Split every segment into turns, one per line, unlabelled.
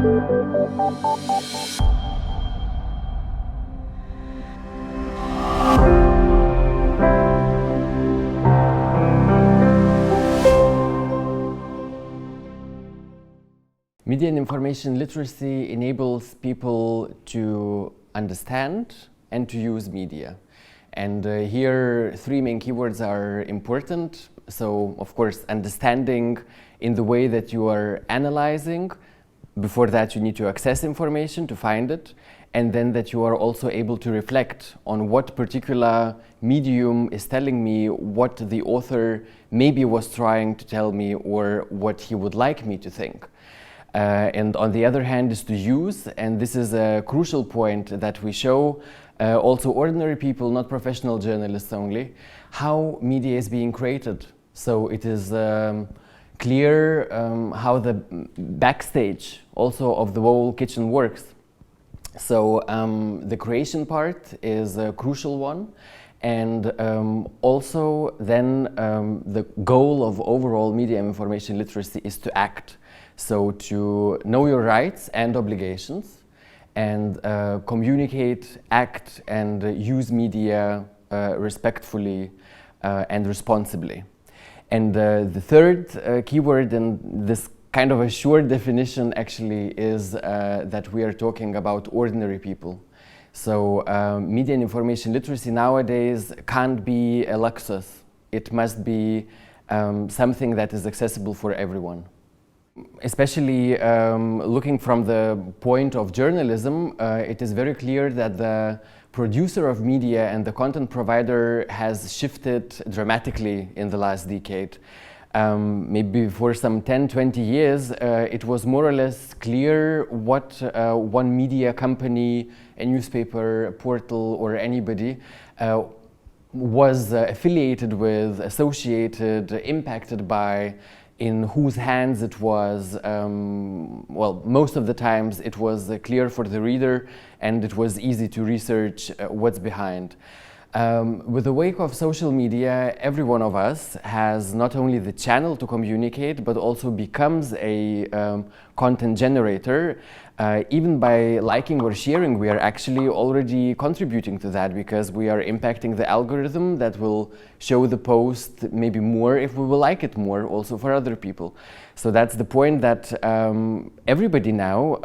Media and information literacy enables people to understand and to use media. And here, three main keywords are important. So, of course, understanding in the way that you are analyzing. Before that, you need to access information to find it. And then that you are also able to reflect on what particular medium is telling me what the author maybe was trying to tell me or what he would like me to think. And on the other hand is to use, and this is a crucial point that we show also ordinary people, not professional journalists only, how media is being created. So it is clear how the backstage also of the whole kitchen works. So the creation part is a crucial one, and also then the goal of overall media and information literacy is to act. So to know your rights and obligations and communicate, act and use media respectfully and responsibly. And the third keyword, and this kind of a short definition actually, is that we are talking about ordinary people. So media and information literacy nowadays can't be a luxus. It must be something that is accessible for everyone. Especially looking from the point of journalism, it is very clear that the producer of media and the content provider has shifted dramatically in the last decade. Maybe for some 10-20 years, it was more or less clear what one media company, a newspaper, a portal or anybody was affiliated with, associated, impacted by, in whose hands it was. Well, most of the times it was clear for the reader and it was easy to research what's behind. With the wake of social media, every one of us has not only the channel to communicate, but also becomes a content generator. Even by liking or sharing, we are actually already contributing to that, because we are impacting the algorithm that will show the post maybe more if we will like it more also for other people. So that's the point, that everybody now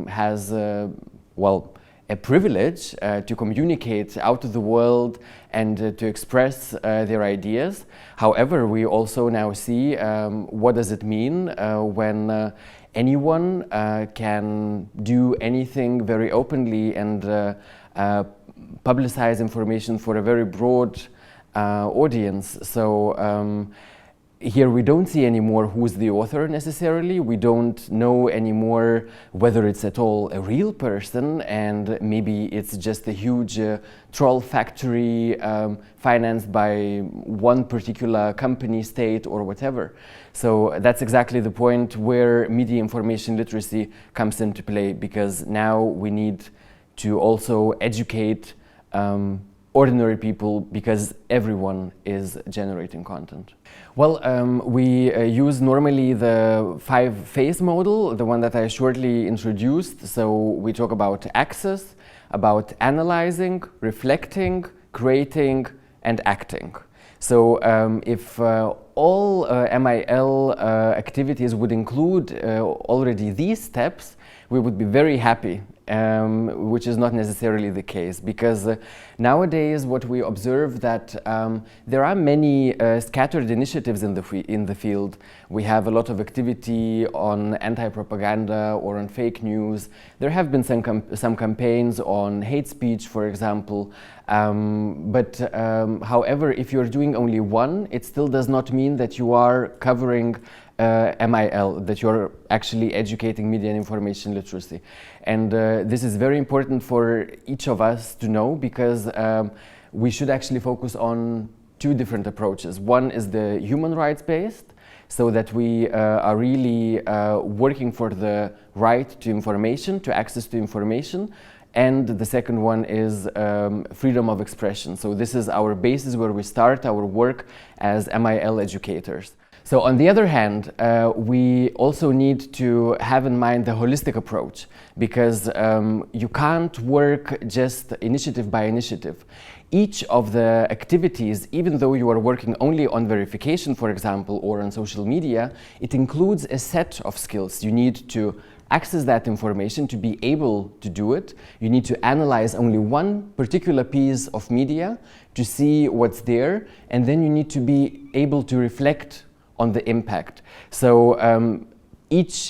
has, well, a privilege to communicate out to the world and to express their ideas. However, we also now see what does it mean when anyone can do anything very openly and publicize information for a very broad audience. So here we don't see anymore who's the author necessarily. We don't know anymore whether it's at all a real person, and maybe it's just a huge troll factory financed by one particular company, state or whatever. So that's exactly the point where media information literacy comes into play, because now we need to also educate ordinary people, because everyone is generating content. Well, we use normally the 5-phase model, the one that I shortly introduced. So we talk about access, about analyzing, reflecting, creating, and acting. So if all MIL activities would include already these steps, we would be very happy, which is not necessarily the case, because nowadays what we observe that there are many scattered initiatives in the field. We have a lot of activity on anti-propaganda or on fake news. There have been some campaigns on hate speech, for example. However, if you're doing only one, it still does not mean that you are covering MIL, that you're actually educating media and information literacy. And this is very important for each of us to know, because we should actually focus on two different approaches. One is the human rights based, so that we are really working for the right to information, to access to information. And the second one is freedom of expression. So this is our basis where we start our work as MIL educators. So on the other hand, we also need to have in mind the holistic approach, because you can't work just initiative by initiative. Each of the activities, even though you are working only on verification, for example, or on social media, it includes a set of skills. You need to access that information to be able to do it. You need to analyze only one particular piece of media to see what's there, and then you need to be able to reflect on the impact. So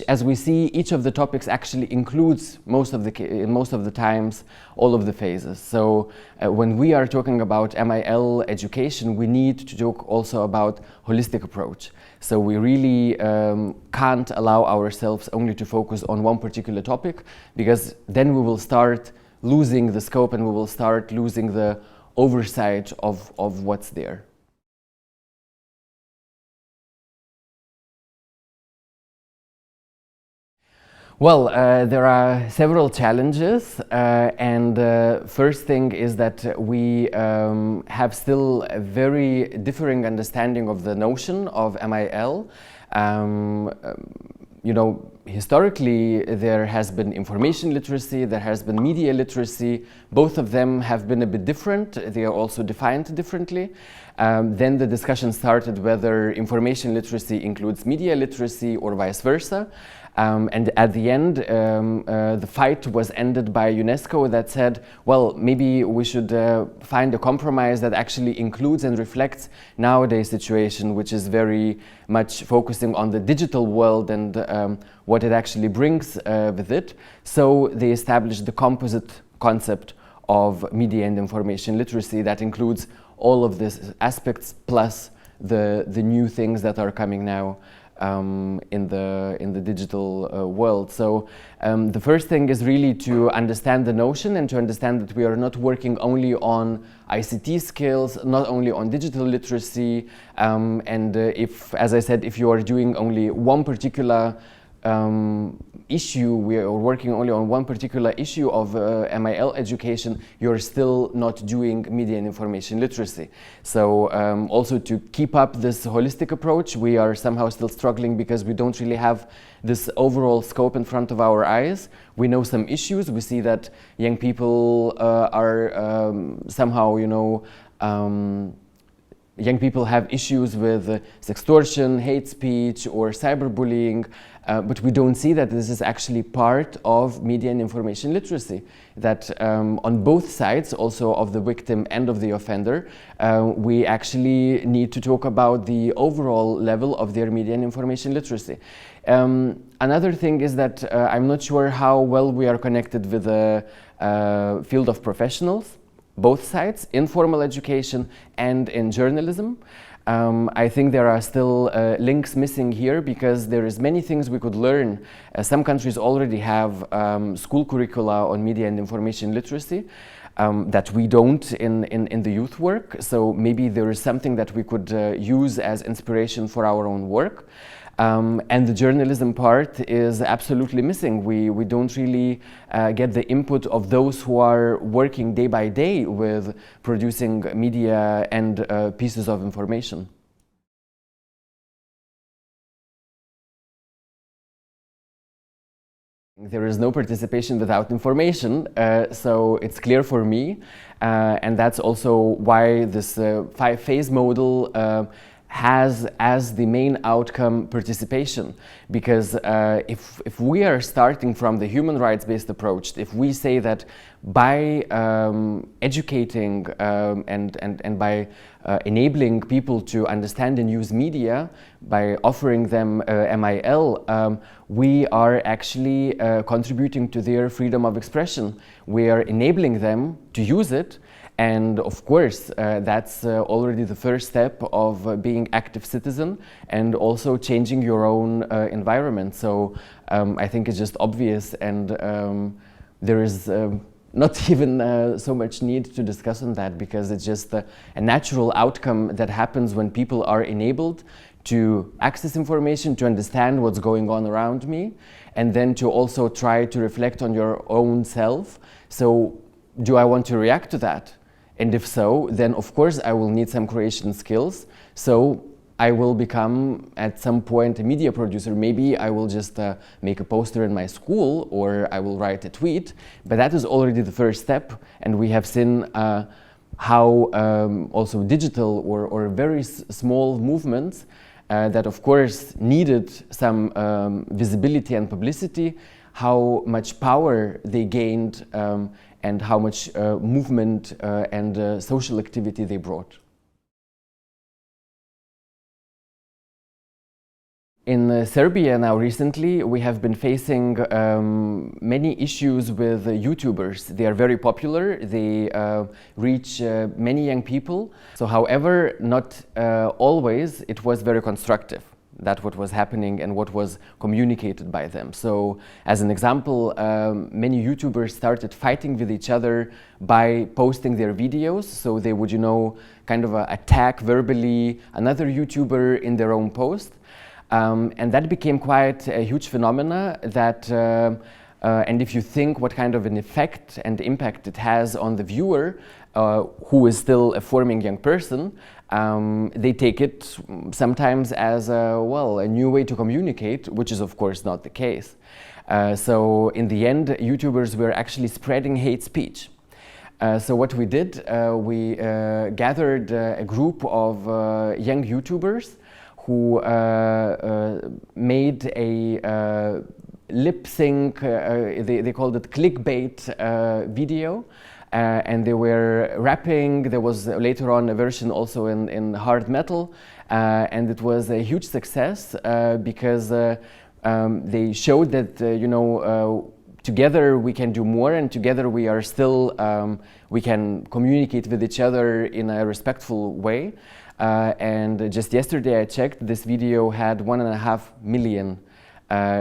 as we see, each of the topics actually includes most of the times all of the phases. So when we are talking about MIL education, we need to talk also about holistic approach. So we really can't allow ourselves only to focus on one particular topic, because then we will start losing the scope and we will start losing the oversight of what's there. Well, there are several challenges, and first thing is that we have still a very differing understanding of the notion of MIL. You know, historically there has been information literacy, there has been media literacy. Both of them have been a bit different. They are also defined differently. Then the discussion started whether information literacy includes media literacy or vice versa. And at the end, the fight was ended by UNESCO that said, well, maybe we should find a compromise that actually includes and reflects nowadays situation, which is very much focusing on the digital world and what it actually brings with it. So they established the composite concept of media and information literacy that includes all of these aspects plus the new things that are coming now in the digital world. So the first thing is really to understand the notion and to understand that we are not working only on ICT skills, not only on digital literacy, and if, as I said, if you are doing only one particular issue, we are working only on one particular issue of MIL education, you're still not doing media and information literacy. So also to keep up this holistic approach, we are somehow still struggling because we don't really have this overall scope in front of our eyes. We know some issues. We see that young people are somehow, you know, young people have issues with sextortion, hate speech, or cyberbullying, but we don't see that this is actually part of media and information literacy, that on both sides, also of the victim and of the offender, we actually need to talk about the overall level of their media and information literacy. Another thing is that I'm not sure how well we are connected with the field of professionals, both sides, in formal education and in journalism. I think there are still links missing here because there is many things we could learn. Some countries already have school curricula on media and information literacy that we don't in the youth work. So maybe there is something that we could use as inspiration for our own work. And the journalism part is absolutely missing. We don't really get the input of those who are working day by day with producing media and pieces of information. There is no participation without information, so it's clear for me, and that's also why this five-phase model has as the main outcome participation, because if we are starting from the human rights-based approach, if we say that by educating and by enabling people to understand and use media, by offering them MIL, we are actually contributing to their freedom of expression. We are enabling them to use it. And of course, that's already the first step of being active citizen and also changing your own environment. So I think it's just obvious, and there is not even so much need to discuss on that, because it's just a natural outcome that happens when people are enabled to access information, to understand what's going on around me, and then to also try to reflect on your own self. So do I want to react to that? And if so, then of course I will need some creation skills. So I will become at some point a media producer. Maybe I will just make a poster in my school, or I will write a tweet, but that is already the first step, and we have seen how also digital or very small movements that of course needed some visibility and publicity, how much power they gained and how much movement and social activity they brought. In Serbia now recently, we have been facing many issues with YouTubers. They are very popular, they reach many young people. So however, not always it was very constructive. That's what was happening and what was communicated by them. So as an example, many YouTubers started fighting with each other by posting their videos. So they would, kind of attack verbally another YouTuber in their own post. And that became quite a huge phenomena that, and if you think what kind of an effect and impact it has on the viewer, who is still a forming young person, they take it sometimes as a new way to communicate, which is of course not the case. So in the end, YouTubers were actually spreading hate speech. So what we did, we gathered a group of young YouTubers who made a lip sync, they called it clickbait video, and they were rapping. There was later on a version also in hard metal, and it was a huge success because they showed that together we can do more, and together we are still we can communicate with each other in a respectful way. And just yesterday I checked, this video had 1.5 million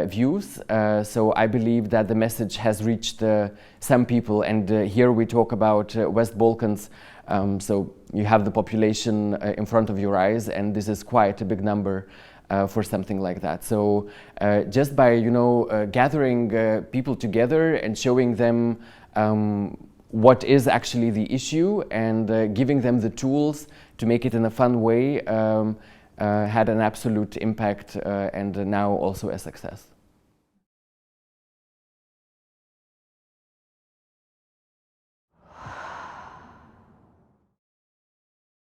views, so I believe that the message has reached some people, and here we talk about West Balkans, so you have the population in front of your eyes, and this is quite a big number for something like that. So just by gathering people together and showing them what is actually the issue and giving them the tools to make it in a fun way had an absolute impact and now also a success.